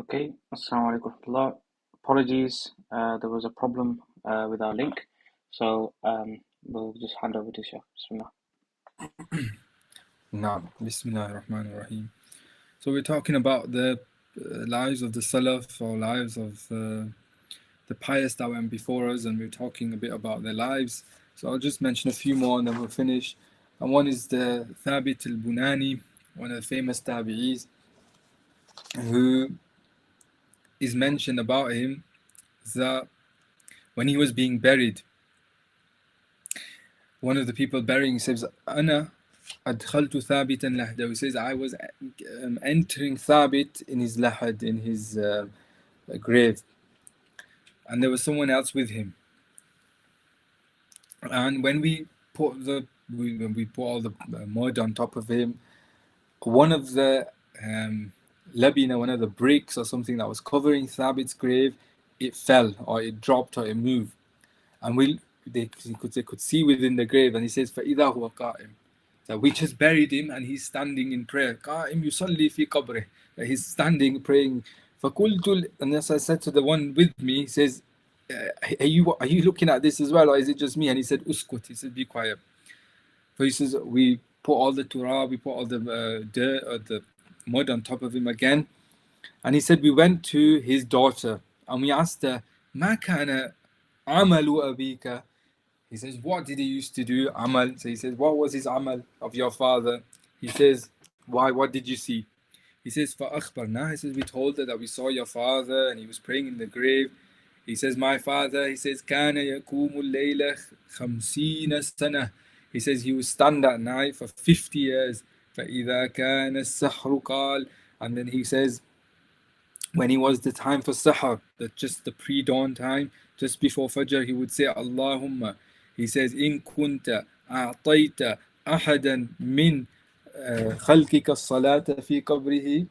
Okay, Assalamu alaikum warahmatullah. Apologies, there was a problem with our link, so we'll just hand over to Sheikh. Bismillah. Naam, Bismillah ar-Rahman ar-Rahim. So we're talking about the lives of the Salaf, or lives of the pious that went before us, and we're talking a bit about their lives. So I'll just mention a few more and then we'll finish. And one is the Thabit al-Bunani, one of the famous tabi'is, who is mentioned about him that when he was being buried, one of the people burying says, Ana adkhaltu thabitan lahdahu. He says, I was entering Thabit in his lahad, in his grave, and there was someone else with him. And when we put when we put all the mud on top of him, one of the labina, one of the bricks or something that was covering Thabit's grave, it fell or it dropped or it moved, and they could see within the grave, and he says, فَإِذَا هُوَ قَائِمٌ, that we just buried him and he's standing in prayer. قَائِمٌ يُصَلِّي فِي قَبْرِهِ, that he's standing praying. فَقُلْتُ, and as I said to the one with me, he says, are you looking at this as well, or is it just me? And he said, uskut, he said, be quiet. So he says, we put all the turab, we put all the dirt or the mud on top of him again. And he said, we went to his daughter and we asked her, مَا كَانَ عَمَلُ أَبِيكَ. He says, what did he used to do? Amal. So he says, what was his amal of your father? He says, why? What did you see? He says, فَأَخْبَرْنَا. He says, we told her that we saw your father and he was praying in the grave. He says, my father, he says, كَانَ يَقُومُ اللَّيْلَ 50 سَنَةً. He says, he would stand at night for 50 years. فَإِذَا كَانَ السَّحْرُ قَالَ. And then he says, when he was the time for sahar, just the pre-dawn time, just before Fajr, he would say, Allahumma. He says, in kunta a'tayta ahadan min khalqika as-salata fi qabrihi.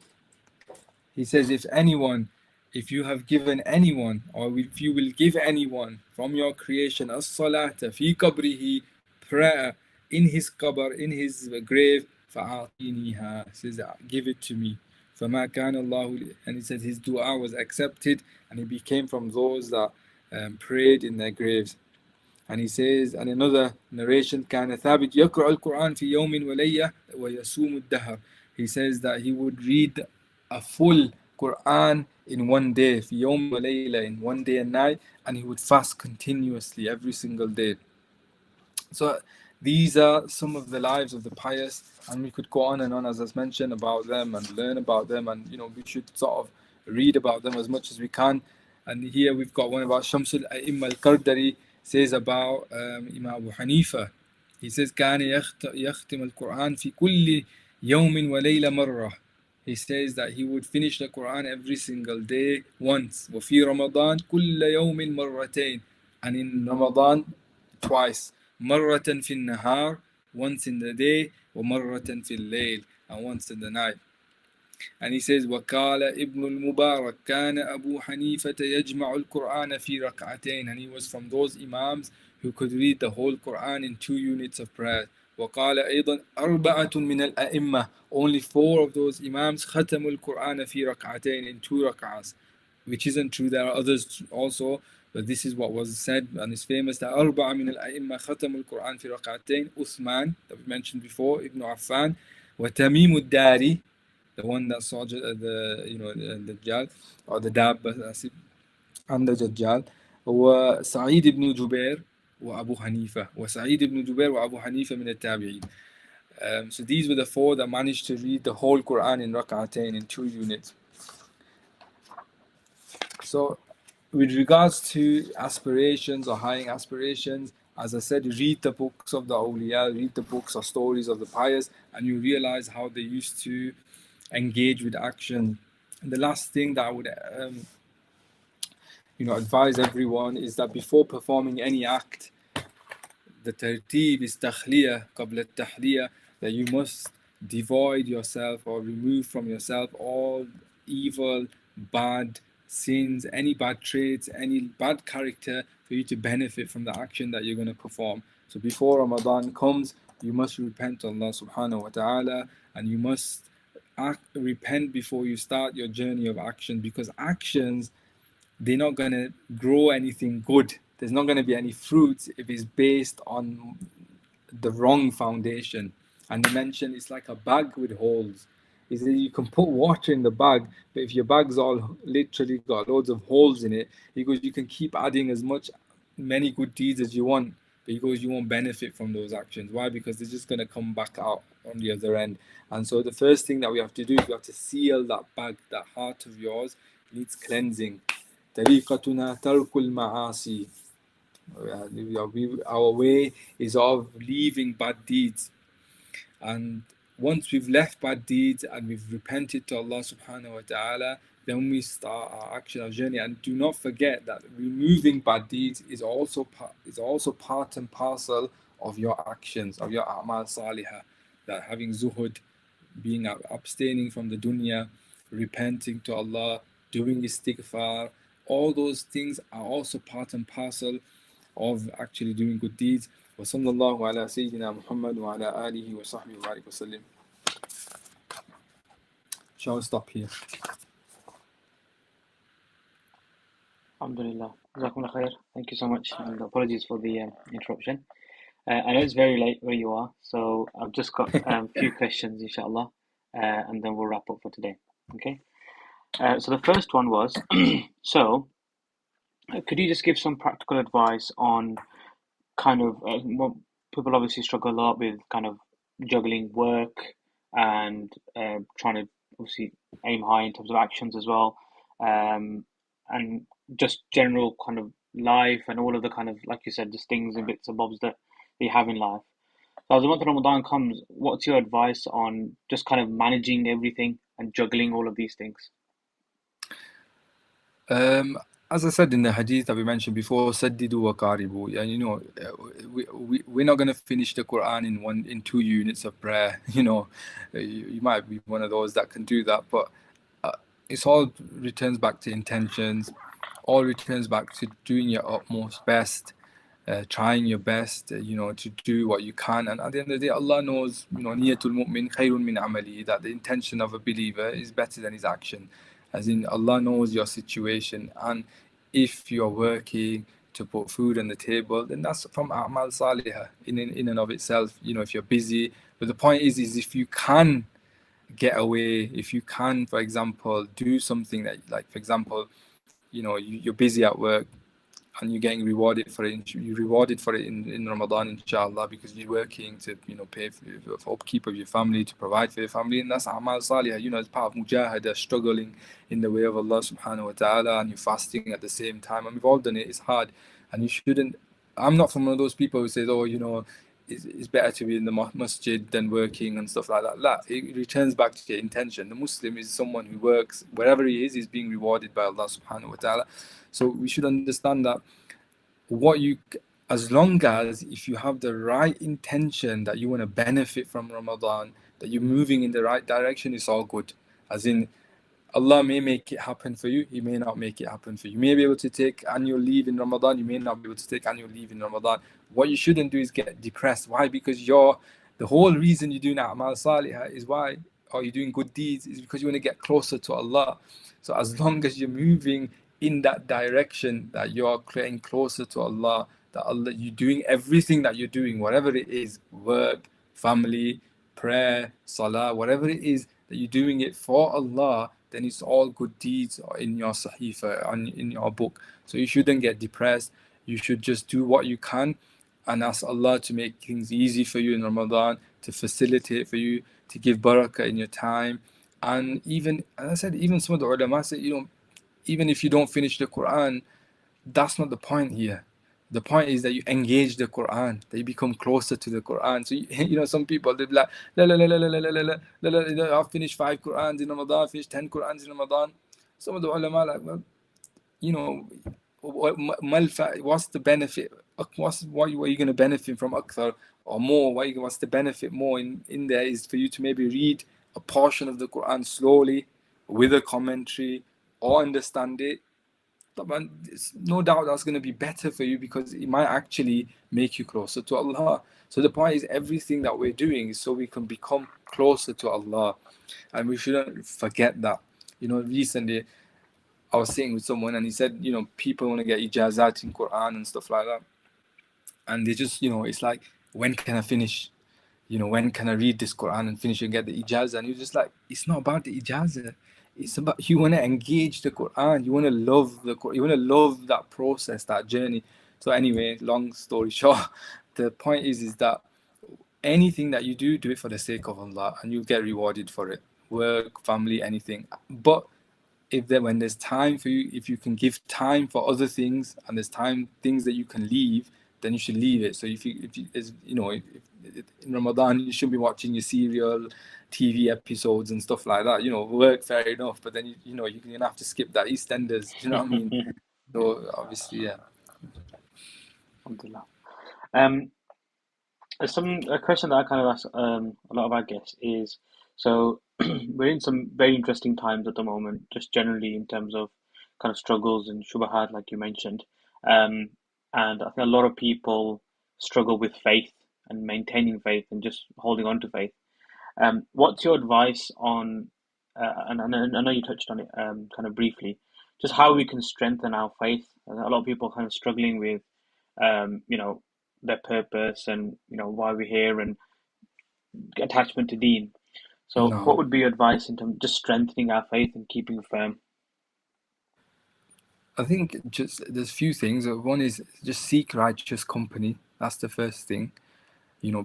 He says, if you have given anyone, or if you will give anyone from your creation as-salata fi qabrihi, prayer in his qabr, in his grave, fa'atiniha. He says, give it to me. فَمَا كَانَ اللَّهُ. And he said his dua was accepted and he became from those that prayed in their graves. And he says, and another narration, كَانَ ثَابِتْ يَقْرَأُ الْقُرْآنَ فِي يَوْمٍ وَلَيْلَةٍ وَيَصُومُ الدَّهْرَ. He says that he would read a full Quran in one day, في يوم وليلة, in one day and night, and he would fast continuously every single day. So these are some of the lives of the pious, and we could go on and on, as I mentioned, about them and learn about them, and we should sort of read about them as much as we can. And here we've got one about Shamsul A'imma al-Qardari, says about Imam Abu Hanifa. He says, كان يختم القرآن في كل يوم وليلة مرة. He says that he would finish the Quran every single day once. وفي رمضان كل يوم مرتين. And in Ramadan, twice. مرة في النهار, once in the day, ومرة في الليل, and once in the night. And he says, وقال ابن المبارك كان أبو حنيفة يجمع القرآن في ركعتين. And he was from those imams who could read the whole Quran in 2 units of prayer. وقال أيضا أربعة من الأئمة. Only 4 of those imams ختموا القرآن في ركعتين, in 2 rak'ahs. Which isn't true, there are others also, but this is what was said and is famous, that أربعة من الأئمة ختموا القرآن في ركعتين. Uthman, that we mentioned before, Ibn Affan, وتميم الداري, the one that saw the Dajjal, or the Dabba, and the Dajjal, وسعيد ibn Jubair وأبو حنيفة. وسعيد ibn Jubair وأبو حنيفة من التابعين. So these were the 4 that managed to read the whole Quran in rak'atain, in 2 units. So with regards to aspirations or high aspirations, as I said, read the books of the awliya, read the books or stories of the pious, and you realize how they used to engage with action. And the last thing that I would advise everyone is that before performing any act, the tartib is takhliya qabla tahliya, that you must devoid yourself or remove from yourself all evil, bad sins, any bad traits, any bad character, for you to benefit from the action that you're going to perform. So before Ramadan comes, you must repent to Allah subhanahu wa ta'ala, and you must repent before you start your journey of action, because actions, they're not going to grow anything good. There's not going to be any fruits if it's based on the wrong foundation. And he mentioned it's like a bag with holes. He said you can put water in the bag, but if your bag's all literally got loads of holes in it, he goes, you can keep adding as many good deeds as you want, but he goes, you won't benefit from those actions. Why? Because they're just going to come back out on the other end. And so the first thing that we have to do is we have to seal that bag, that heart of yours needs cleansing. طريقتنا ترك المعاصي. Our way is of leaving bad deeds. And once we've left bad deeds and we've repented to Allah subhanahu wa ta'ala, then we start our action, our journey. And do not forget that removing bad deeds is also part and parcel of your actions, of your a'mal salihah. That having zuhud, being abstaining from the dunya, repenting to Allah, doing istighfar, all those things are also part and parcel of actually doing good deeds. وصلى الله على سيدنا محمد وعلى آله وصحبه وبارك وسلم. Shall I stop here? Alhamdulillah. Jazakumullah khair. Thank you so much, and apologies for the interruption. I know it's very late where you are, so I've just got a few questions, inshallah, and then we'll wrap up for today. Okay. So the first one was, so could you just give some practical advice on kind of what people obviously struggle a lot with, kind of juggling work and trying to obviously aim high in terms of actions as well, and just general kind of life and all of the kind of, like you said, just things and bits and bobs that you have in life. So as the month of Ramadan comes, what's your advice on just kind of managing everything and juggling all of these things? As I said in the hadith that we mentioned before, Saddidu wa Qaribu. And we're not going to finish the Quran in 2 units of prayer. You might be one of those that can do that, but it's all returns back to intentions, all returns back to doing your utmost best, trying your best, to do what you can. And at the end of the day, Allah knows, niyatul mu'min khayrun min amali, that the intention of a believer is better than his action. As in, Allah knows your situation, and if you're working to put food on the table, then that's from a'mal salihah in and of itself. If you're busy, but the point is if you can get away, if you can, for example, do something that, like, for example, you're busy at work and you're getting rewarded for it. You're rewarded for it in Ramadan, inshallah, because you're working to pay for upkeep of your family, to provide for your family, and that's amal salihah. It's part of mujahada, struggling in the way of Allah subhanahu wa ta'ala, and you're fasting at the same time. And we've all done it. It's hard, and you shouldn't. I'm not from one of those people who says, it's better to be in the masjid than working and stuff like that. It returns back to your intention. The Muslim is someone who works wherever he is being rewarded by Allah subhanahu wa ta'ala. So we should understand that as long as if you have the right intention that you want to benefit from Ramadan, that you're moving in the right direction, it's all good. As in, Allah may make it happen for you, He may not make it happen for you. You may be able to take annual leave in Ramadan, you may not be able to take annual leave in Ramadan. What you shouldn't do is get depressed. Why? Because the whole reason you're doing A'mal Salihah is why, or you're doing good deeds, is because you want to get closer to Allah. So as long as you're moving in that direction, that you're getting closer to Allah, that Allah, you're doing everything that you're doing, whatever it is, work, family, prayer, salah, whatever it is, that you're doing it for Allah, then it's all good deeds in your sahifa, in your book. So you shouldn't get depressed. You should just do what you can and ask Allah to make things easy for you in Ramadan, to facilitate for you, to give barakah in your time. And even, as I said, even some of the ulama say, even if you don't finish the Quran, that's not the point here. The point is that you engage the Quran, that you become closer to the Quran. So some people, they'll be like, la la la la la la la la la, I've finished 5 Qurans in Ramadan, I've finished 10 Qurans in Ramadan. Some of the ulama like, well, what's the benefit? What are you going to benefit from akthar or more? What's the benefit more in there is for you to maybe read a portion of the Quran slowly with a commentary, or understand it طبعا it's no doubt that's going to be better for you because it might actually make you closer to Allah. So the point is, everything that we're doing is so we can become closer to Allah, and we shouldn't forget that. Recently I was sitting with someone and he said, people want to get ijazat in Quran and stuff like that, and they just, it's like, when can I finish? When can I read this Quran and finish and get the ijazah? And you're just like, it's not about the ijazah. It's about, you want to engage the Quran. You want to love the Quran. You want to love that process, that journey. So anyway, long story short, the point is that anything that you do, do it for the sake of Allah, and you'll get rewarded for it. Work, family, anything. But when there's time for you, if you can give time for other things, and there's things that you can leave, then you should leave it. So if in Ramadan you should be watching your serial, TV episodes and stuff like that. Work, fair enough, but then you're gonna have to skip that EastEnders. Do you know what I mean? So obviously, yeah. Alhamdulillah. A question that I kind of ask a lot of our guests is, so we're in some very interesting times at the moment, just generally in terms of kind of struggles and shubahat, like you mentioned. Um, and I think a lot of people struggle with faith and maintaining faith and just holding on to faith. What's your advice on, and I know you touched on it kind of briefly, just how we can strengthen our faith? A lot of people kind of struggling with, you know, their purpose and why we're here and attachment to Deen. So, what No, would be your advice in terms of just strengthening our faith and keeping firm? I think just there's few things. One is just seek righteous company. That's the first thing.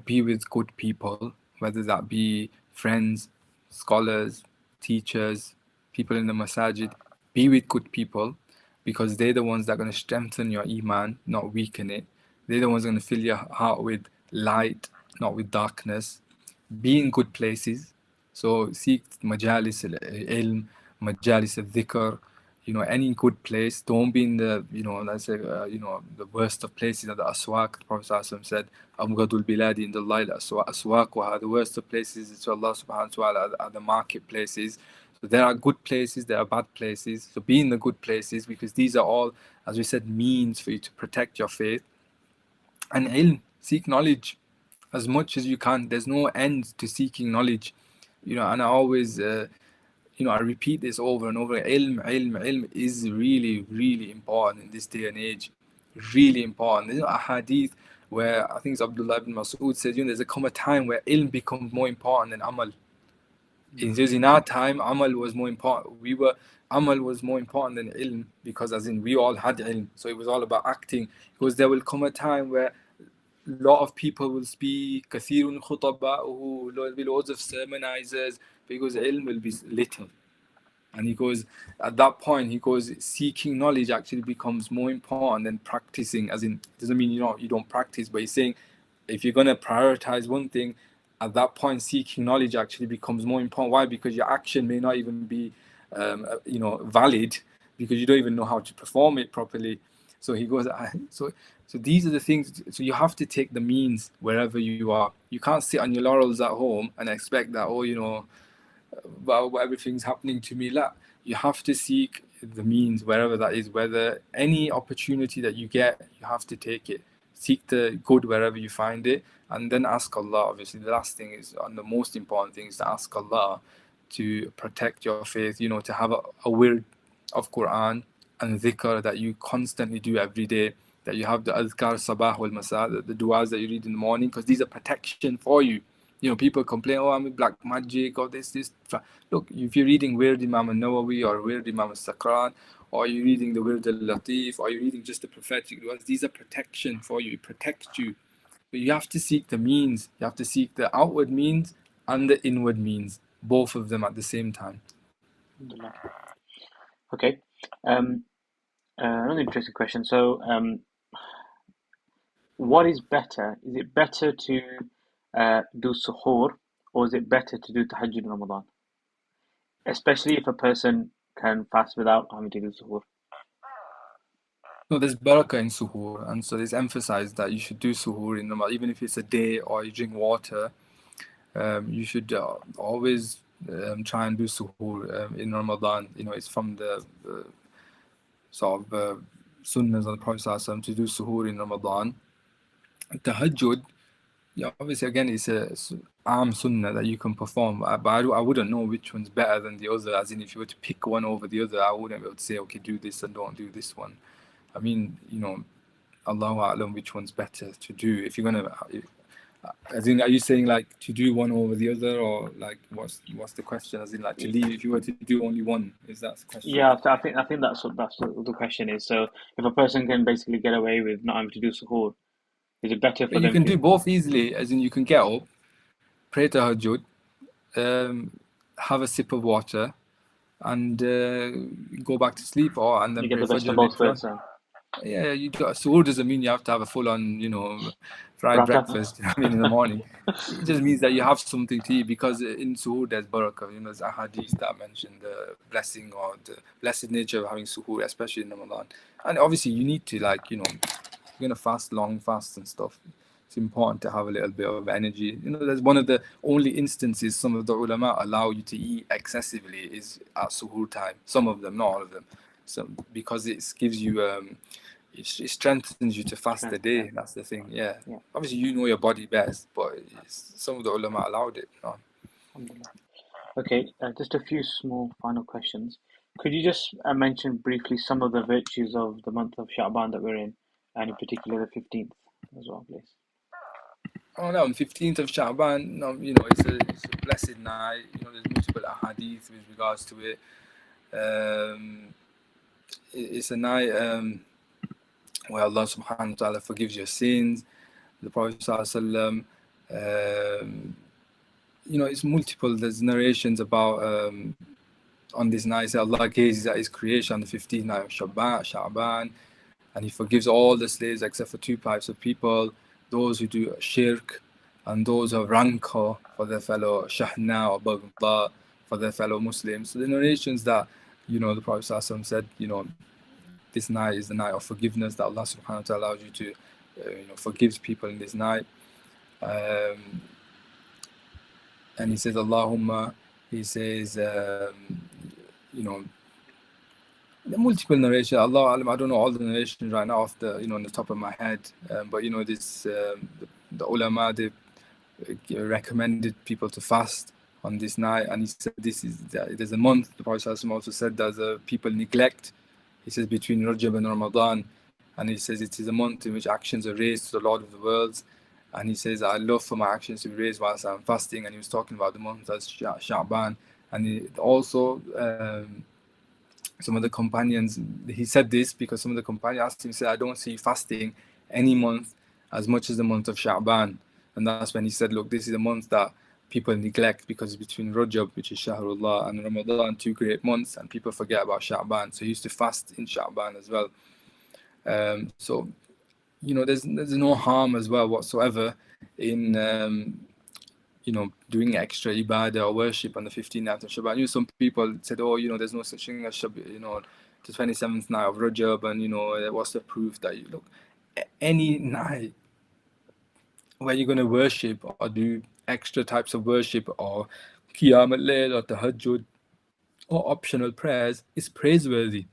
Be with good people, whether that be friends, scholars, teachers, people in the masajid. Be with good people, because they're the ones that are going to strengthen your iman, not weaken it. They're the ones going to fill your heart with light, not with darkness. Be in good places. So seek majalis al-ilm, majalis al-dhikr, any good place. Don't be in the, let's say, the worst of places. At the aswaq, the Prophet ﷺ said, Amgadul biladi in the light, aswaq, the worst of places to Allah subhanahu wa ta'ala are the marketplaces. So there are good places, there are bad places. So be in the good places, because these are all, as we said, means for you to protect your faith. And ilm, seek knowledge as much as you can. There's no end to seeking knowledge. And I always, I repeat this over and over. Ilm is really, really important in this day and age. Really important. There's a hadith where I think it's Abdullah ibn Mas'ud says, there's come a time where ilm becomes more important than amal. In our time, amal was more important. Amal was more important than ilm, because as in we all had ilm. So it was all about acting. Because there will come a time where lot of people will speak, كثير خطباؤه, there will be loads of sermonizers, because ilm will be little. And he goes, at that point, he goes, seeking knowledge actually becomes more important than practicing. As in, it doesn't mean you don't practice, but he's saying, if you're going to prioritize one thing, at that point, seeking knowledge actually becomes more important. Why? Because your action may not even be, valid, because you don't even know how to perform it properly. So he goes, so these are the things. So you have to take the means wherever you are. You can't sit on your laurels at home and expect that, well, everything's happening to me. You have to seek the means wherever that is. Whether any opportunity that you get, you have to take it. Seek the good wherever you find it, and then ask Allah. Obviously, the last thing is, and the most important thing is to ask Allah to protect your faith. To have a wird of Quran and dhikr that you constantly do every day. That you have the adhkar sabah wal masa, the du'as that you read in the morning, because these are protection for you. People complain, I'm in black magic or this. Look, if you're reading Wird Imam al-Nawawi or Wird Imam al-Sakran, or you're reading the Wird al-Latif, or you're reading just the prophetic ones, these are protection for you. It protects you. But you have to seek the means. You have to seek the outward means and the inward means, both of them at the same time. Alhamdulillah. Okay. Another interesting question. So, what is better? Is it better to do suhoor, or is it better to do tahajjud in Ramadan? Especially if a person can fast without having to do suhoor. No, there's barakah in suhoor, and so there's emphasized that you should do suhoor in Ramadan, even if it's a day or you drink water. You should always try and do suhoor in Ramadan. It's from the sort of sunnahs of the Prophet ﷺ to do suhoor in Ramadan. Tahajjud, yeah, obviously again it's a arm sunnah that you can perform, but I wouldn't know which one's better than the other, as in if you were to pick one over the other, I wouldn't be able to say, okay, do this and don't do this one. I mean, Allahu A'lam which one's better to do. If you're gonna, as in, are you saying like to do one over the other, or like what's the question? As in, like to leave, if you were to do only one, is that the question? Yeah, I think that's what the question is. So if a person can basically get away with not having to do suhoor, is it better for But you them can to? do both easily, as in you can get up, pray tahajjud, have a sip of water, and go back to sleep, and then You get pray the best of fajr both later on. worlds. Yeah, you do. Suhoor doesn't mean you have to have a full-on, fried Paratha. breakfast. In the morning, it just means that you have something to eat, because in suhoor there's barakah. There's a hadith that mentioned the blessing or the blessed nature of having suhoor, especially in Ramadan. And obviously, you need to you're gonna fast long fasts and stuff. It's important to have a little bit of energy. That's one of the only instances some of the ulama allow you to eat excessively is at suhoor time. Some of them, not all of them. So because it gives you it strengthens you to fast the Strength, day. yeah, That's the thing. Yeah. yeah. Obviously, you know your body best, but some of the ulama allowed it. Alhamdulillah. Okay, just a few small final questions. Could you just mention briefly some of the virtues of the month of Sha'ban that we're in, and in particular the 15th as well, please? Oh no, on 15th of Sha'ban, it's a blessed night. There's multiple ahadith with regards to it. It's a night where Allah subhanahu wa ta'ala forgives your sins. The Prophet sallallahu it's multiple. There's narrations about on this night, Allah gazes at His creation on the 15th night of Sha'ban, and He forgives all the slaves except for two types of people: those who do shirk, and those who have rancor for their fellow shahna or baghdha, for their fellow Muslims. So the narrations that the Prophet ﷺ said, this night is the night of forgiveness, that Allah subhanahu wa ta'ala allows you to forgives people in this night. And He says, Allahumma, He says, the multiple narration. Allah Alam, I don't know all the narrations right now off the on the top of my head, but this the ulama, they recommended people to fast on this night, and he said there's a month. The Prophet also said that people neglect. He says between Rajab and Ramadan, and he says it is a month in which actions are raised to the Lord of the worlds. And he says, I love for my actions to be raised whilst I'm fasting. And he was talking about the month as Sha'ban. And he also, some of the companions, he said this because some of the companions asked him, he said, I don't see fasting any month as much as the month of Sha'ban. And that's when he said, look, this is a month that people neglect because it's between Rajab, which is Shahrullah, and Ramadan, two great months, and people forget about Sha'ban. So he used to fast in Sha'ban as well. So there's no harm as well whatsoever in doing extra ibadah or worship on the 15th night of Shaban. Some people said, there's no such thing as the 27th night of Rajab, and what's the proof that you look any night where you're going to worship or do extra types of worship or Qiyam al-Layl or Tahajjud or optional prayers is praiseworthy.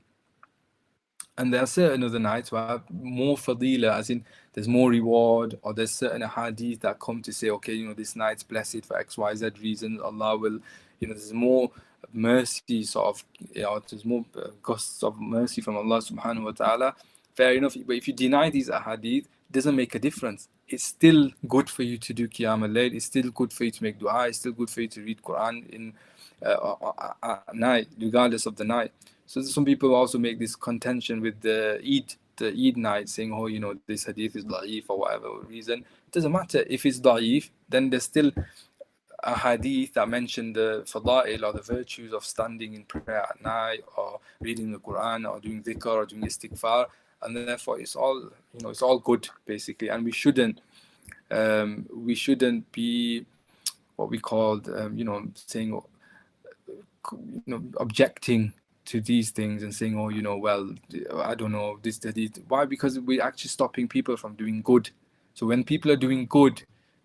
And there are certain other nights where more fadila, as in there's more reward, or there's certain hadith that come to say, okay, this night's blessed for X, Y, Z reasons. Allah will, there's more mercy, sort of, there's more gusts of mercy from Allah subhanahu wa ta'ala. Fair enough. But if you deny these ahadith, it doesn't make a difference. It's still good for you to do Qiyam al-Layl. It's still good for you to make dua. It's still good for you to read Quran in at night, regardless of the night. So some people also make this contention with the Eid night, saying, this hadith is da'if for whatever reason. It doesn't matter. If it's da'if, then there's still a hadith that mentioned the fada'il or the virtues of standing in prayer at night or reading the Quran or doing dhikr or doing istighfar. And therefore it's all good basically. And we shouldn't be what we called, saying, objecting to these things and saying, well, I don't know, this, that, it. Why? Because we're actually stopping people from doing good. So when people are doing good,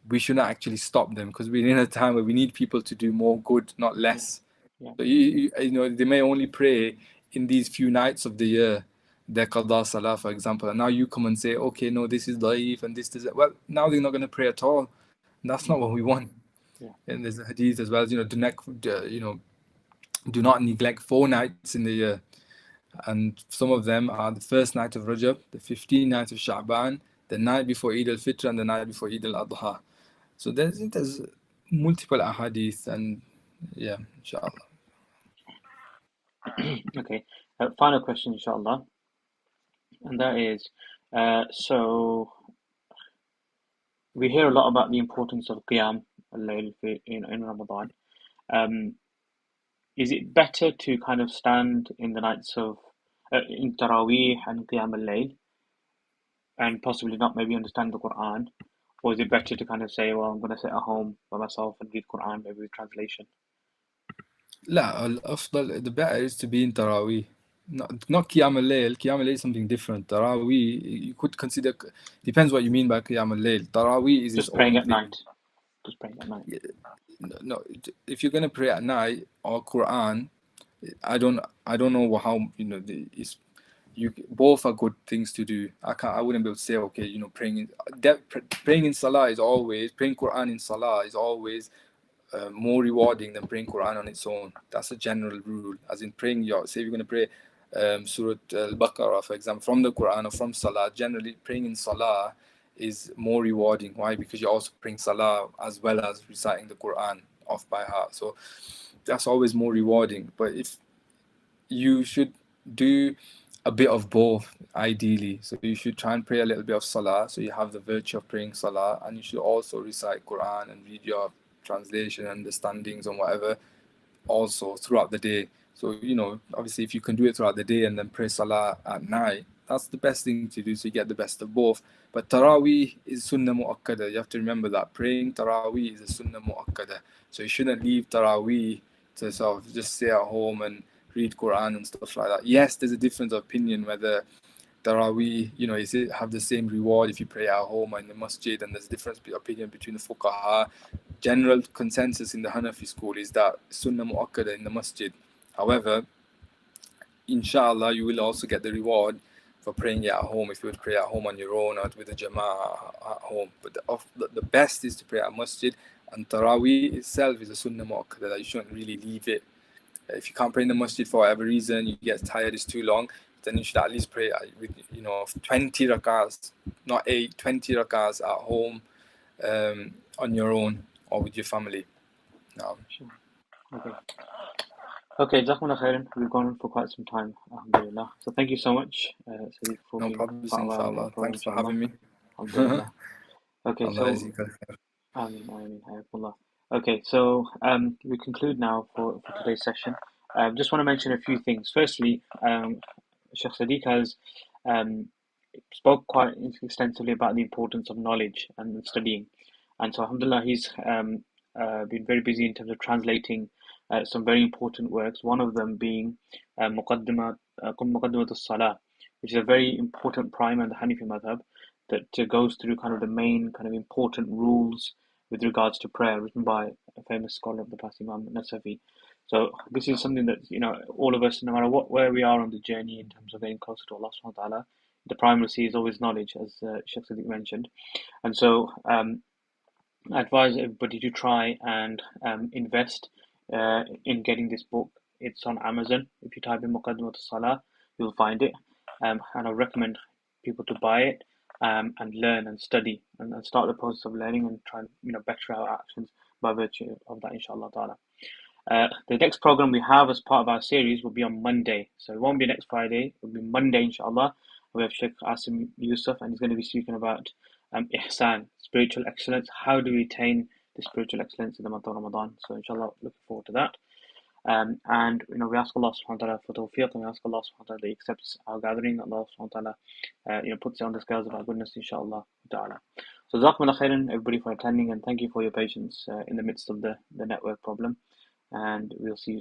we shouldn't actually stop them, because we're in a time where we need people to do more good, not less. Yeah. So they may only pray in these few nights of the year, their qada salah, for example, and now you come and say, okay, no, this is daif and this. Well, now they're not going to pray at all. That's not what we want. Yeah. And there's a hadith as well, do not neglect 4 nights in the year. And some of them are the first night of Rajab, the 15th night of Sha'ban, the night before Eid al-Fitr, and the night before Eid al-Adha. So there's multiple ahadith, and yeah, inshallah. Okay. Final question, inshallah, and that is, so we hear a lot about the importance of Qiyam al-Layl in Ramadan. Is it better to kind of stand in the nights of in Taraweeh and Qiyam al-Layl and possibly not maybe understand the Quran, or is it better to kind of say, well, I'm going to sit at home by myself and read Quran maybe with translation? لا الأفضل, the better is to be in Taraweeh. Not Qiyam al-Layl. Qiyam al-Layl is something different. Taraweeh, you could consider, depends what you mean by Qiyam al-Layl. Taraweeh is its Just praying own at thing. night. Just praying at night. No, if you're gonna pray at night or Quran, I don't know how, both are good things to do. I wouldn't be able to say, okay, praying in Salah is always, praying Quran in Salah is always more rewarding than praying Quran on its own. That's a general rule. As in praying say if you're going to pray Surah Al-Baqarah, for example, from the Quran or from Salah, generally praying in Salah is more rewarding. Why? Because you're also praying Salah as well as reciting the Quran off by heart. So that's always more rewarding. But if you should do a bit of both, ideally. So you should try and pray a little bit of Salah, so you have the virtue of praying Salah, and you should also recite Quran and read your translation, understandings, and whatever also throughout the day. So, obviously, if you can do it throughout the day and then pray Salah at night, that's the best thing to do, so you get the best of both. But Taraweeh is Sunnah Mu'akkada. You have to remember that. Praying Taraweeh is a Sunnah Mu'akkada. So you shouldn't leave Taraweeh to sort of just stay at home and read Quran and stuff like that. Yes, there's a difference of opinion whether Taraweeh, is it have the same reward if you pray at home or in the masjid, and there's a difference of opinion between the fuqaha. General consensus in the Hanafi school is that Sunnah Mu'akkada in the masjid. However, inshallah, you will also get the reward for praying it at home if you would pray at home on your own or with a jama'ah at home. But the best is to pray at masjid, and Taraweeh itself is a Sunnah Mu'akkada that you shouldn't really leave it. If you can't pray in the masjid for whatever reason, you get tired, it's too long, then you should at least pray with 20 rakahs, not 8, 20 rakahs at home, on your own or with your family. Sure. Okay, Jazakumullah khairan. We've gone on for quite some time, alhamdulillah. So thank you so much, Siddiq, for No being problems, part of our inshallah. program, Thanks for inshallah. having me. Alhamdulillah. Okay, Allah so yazika khair. Ameen, Hayakullah. Okay, so we conclude now for today's session. Just want to mention a few things. Firstly, Sheikh Sadiq has spoke quite extensively about the importance of knowledge and studying, and so alhamdulillah he's been very busy in terms of translating some very important works. One of them being Muqaddimat al-Salah, which is a very important primer in the Hanafi madhab that goes through kind of the main kind of important rules with regards to prayer, written by a famous scholar of the past, Imam Nasafi. So this is something that all of us, no matter where we are on the journey in terms of getting closer to Allah Subhanahu wa Taala, the primacy is always knowledge, as Sheikh Siddiq mentioned. And so I advise everybody to try and invest in getting this book. It's on Amazon. If you type in Muqaddimat al-Salah, you'll find it. And I recommend people to buy it and learn and study and start the process of learning and try and better our actions by virtue of that, inshallah ta'ala. The next program we have as part of our series will be on Monday. So it won't be next Friday, it will be Monday, inshallah. We have Sheikh Asim Yusuf, and he's going to be speaking about ihsan, spiritual excellence. How do we attain the spiritual excellence in the month of Ramadan? So inshallah, looking forward to that. And we ask Allah subhanahu wa ta'ala for tawfiq, and we ask Allah subhanahu wa ta'ala that He accepts our gathering. Allah subhanahu wa ta'ala puts it on the scales of our goodness, inshallah ta'ala. So jazakumullah khairan everybody for attending, and thank you for your patience in the midst of the network problem, and we'll see you